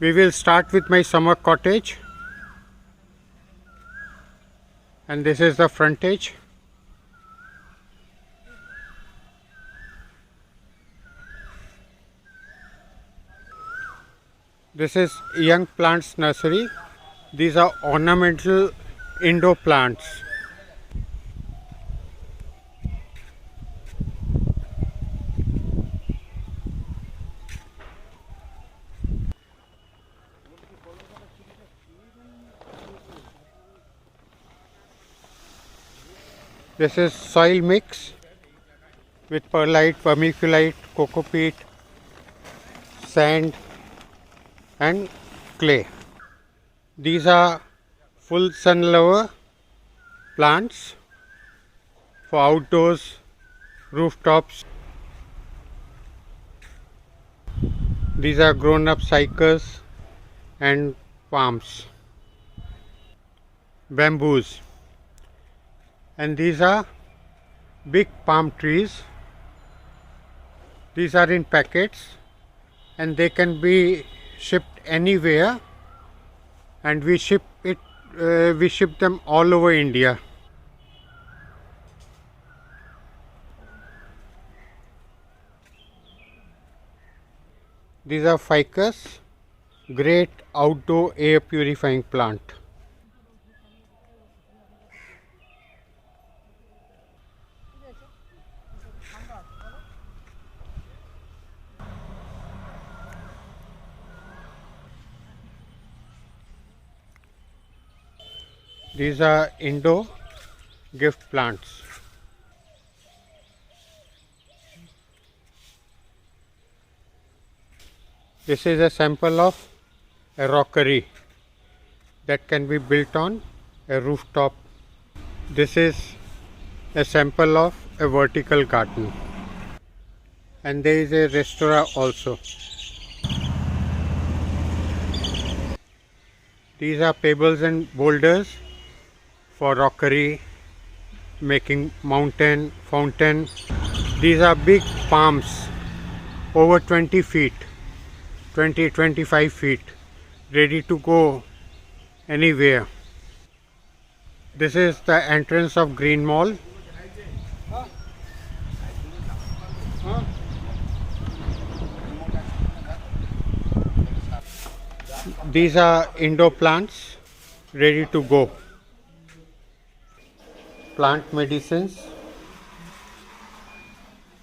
We will start with my summer cottage, and this is the frontage. This is young plants nursery. These are ornamental indoor plants. This is soil mix with perlite, vermiculite, coco peat, sand and clay. These are full sun lover plants for outdoors, rooftops. These are grown up cycas and palms, bamboos, and these are big palm trees. These are in packets and they can be shipped anywhere, and we ship them all over India. These are ficus, great outdoor air purifying plant. These are indoor gift plants. This is a sample of a rockery that can be built on a rooftop. This is a sample of a vertical garden, and there is a restaurant also. These are pebbles and boulders for rockery, making mountain, fountain. These are big palms, over 20 feet, 20-25 feet, ready to go anywhere. This is the entrance of Green Mall. These are indoor plants ready to go. Plant medicines,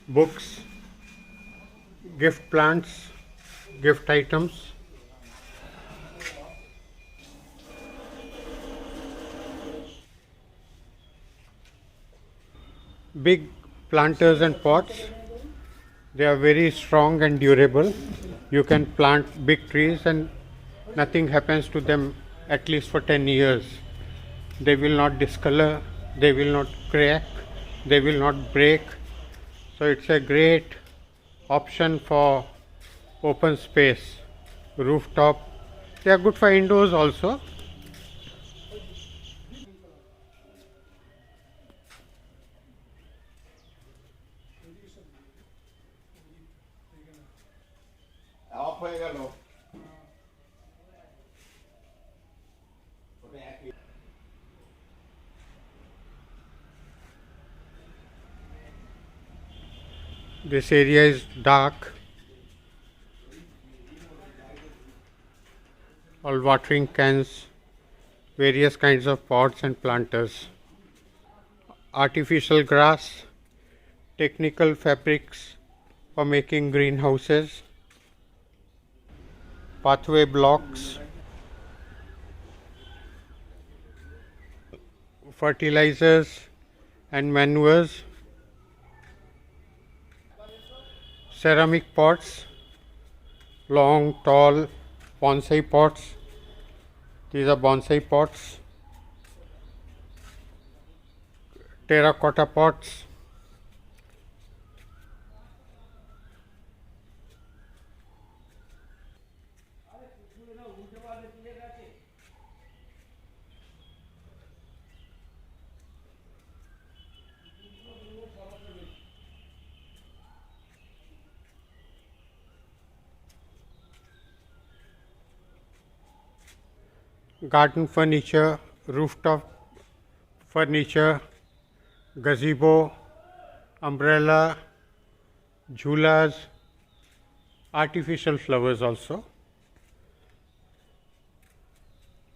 books, gift plants, gift items. Big planters and pots. They are very strong and durable. You can plant big trees and nothing happens to them at least for 10 years. They will not discolor, they will not crack, they will not break. So it's a great option for open space, rooftop. They are good for indoors also. This area is dark. All watering cans, various kinds of pots and planters. Artificial grass, technical fabrics for making greenhouses, pathway blocks, fertilizers and manures, ceramic pots, long, tall bonsai pots. These are bonsai pots, terracotta pots, garden furniture, rooftop furniture, gazebo, umbrella, jhulas, artificial flowers also.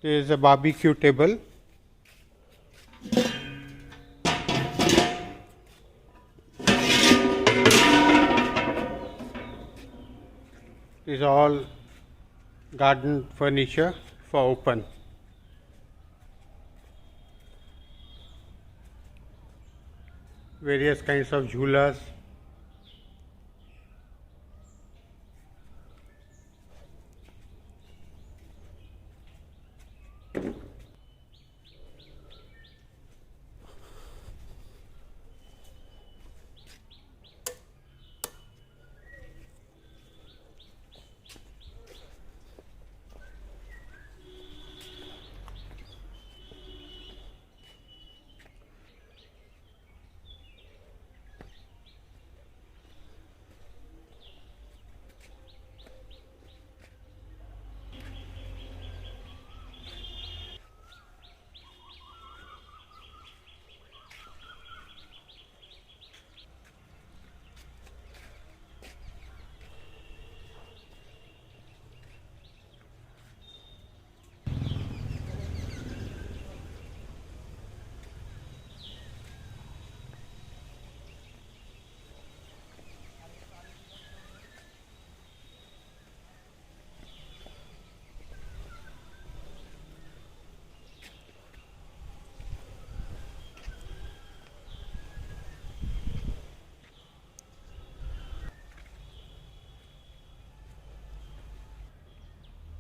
There is a barbecue table. These are all garden furniture for open. Various kinds of jhulas.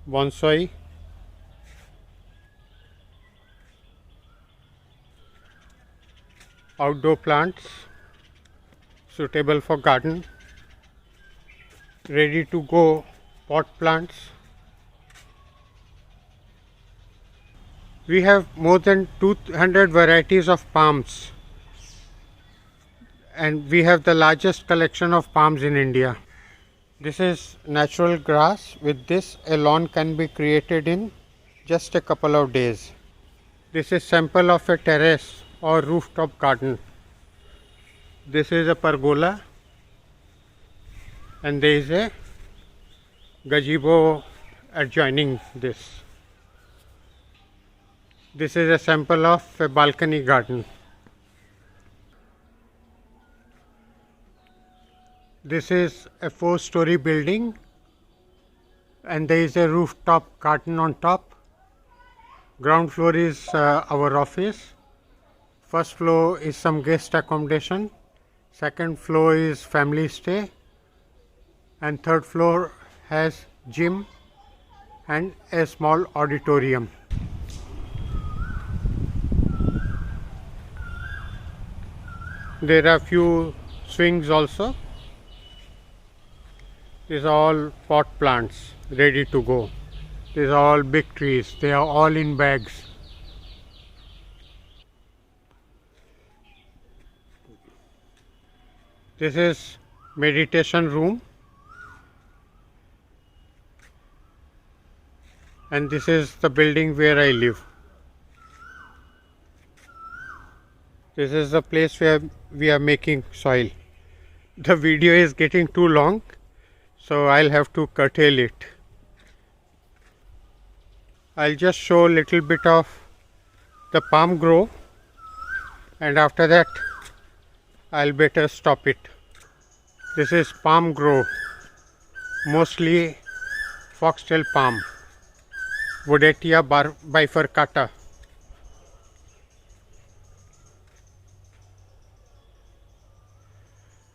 Bonsai, outdoor plants suitable for garden, ready to go pot plants. We have more than 200 varieties of palms, and we have the largest collection of palms in India. This is natural grass. With this, a lawn can be created in just a couple of days. This is sample of a terrace or rooftop garden. This is a pergola, and there is a gazebo adjoining this. This is a sample of a balcony garden. This is a 4-story building, and there is a rooftop garden on top. Ground floor is our office. First floor is some guest accommodation. Second floor is family stay, and third floor has gym and a small auditorium. There are few swings also. These are all pot plants ready to go. These are all big trees. They are all in bags. This is meditation room, and this is the building where I live. This is the place where we are making soil. The video is getting too long, so I'll have to curtail it. I'll just show a little bit of the palm grove, and after that I'll better stop it. This is palm grove, mostly foxtail palm, Wodetia bifurcata.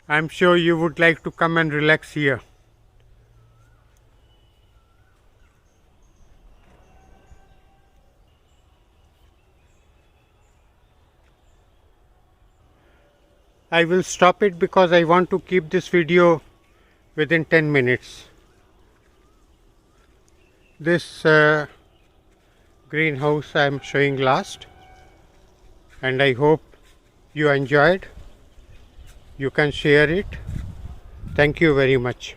I'm sure you would like to come and relax here. I will stop it because I want to keep this video within 10 minutes. This greenhouse I am showing last, and I hope you enjoyed. You can share it. Thank you very much.